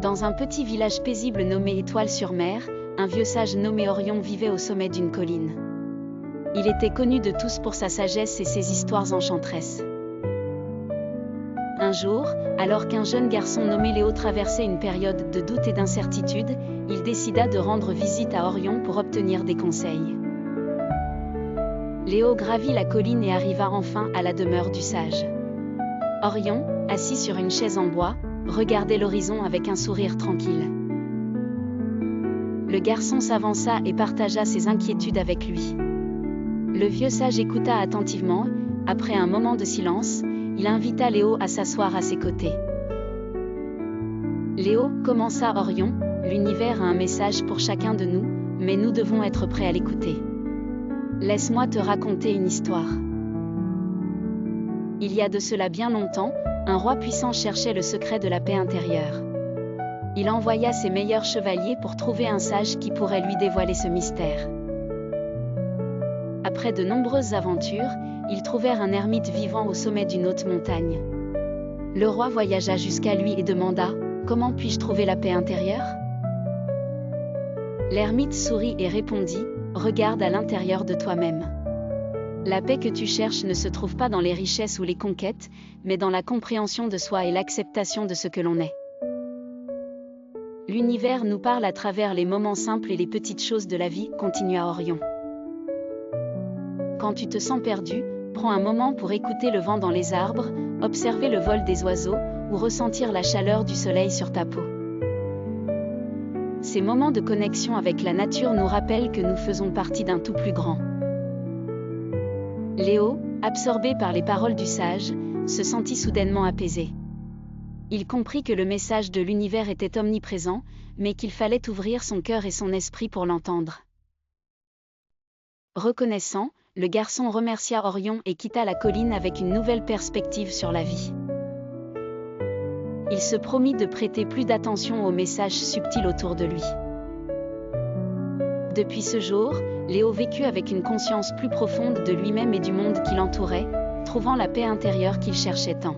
Dans un petit village paisible nommé Étoile-sur-Mer, un vieux sage nommé Orion vivait au sommet d'une colline. Il était connu de tous pour sa sagesse et ses histoires enchanteresses. Un jour, alors qu'un jeune garçon nommé Léo traversait une période de doute et d'incertitude, il décida de rendre visite à Orion pour obtenir des conseils. Léo gravit la colline et arriva enfin à la demeure du sage. Orion, assis sur une chaise en bois, regardait l'horizon avec un sourire tranquille. Le garçon s'avança et partagea ses inquiétudes avec lui. Le vieux sage écouta attentivement. Après un moment de silence, il invita Léo à s'asseoir à ses côtés. Léo, commença Orion, l'univers a un message pour chacun de nous, mais nous devons être prêts à l'écouter. Laisse-moi te raconter une histoire. Il y a de cela bien longtemps, un roi puissant cherchait le secret de la paix intérieure. Il envoya ses meilleurs chevaliers pour trouver un sage qui pourrait lui dévoiler ce mystère. Après de nombreuses aventures, ils trouvèrent un ermite vivant au sommet d'une haute montagne. Le roi voyagea jusqu'à lui et demanda « Comment puis-je trouver la paix intérieure ?» L'ermite sourit et répondit « Regarde à l'intérieur de toi-même. La paix que tu cherches ne se trouve pas dans les richesses ou les conquêtes, mais dans la compréhension de soi et l'acceptation de ce que l'on est. L'univers nous parle à travers les moments simples et les petites choses de la vie, continua Orion. Quand tu te sens perdu, prends un moment pour écouter le vent dans les arbres, observer le vol des oiseaux, ou ressentir la chaleur du soleil sur ta peau. Ces moments de connexion avec la nature nous rappellent que nous faisons partie d'un tout plus grand. Léo, absorbé par les paroles du sage, se sentit soudainement apaisé. Il comprit que le message de l'univers était omniprésent, mais qu'il fallait ouvrir son cœur et son esprit pour l'entendre. Reconnaissant, le garçon remercia Orion et quitta la colline avec une nouvelle perspective sur la vie. Il se promit de prêter plus d'attention aux messages subtils autour de lui. Depuis ce jour, Léo vécut avec une conscience plus profonde de lui-même et du monde qui l'entourait, trouvant la paix intérieure qu'il cherchait tant.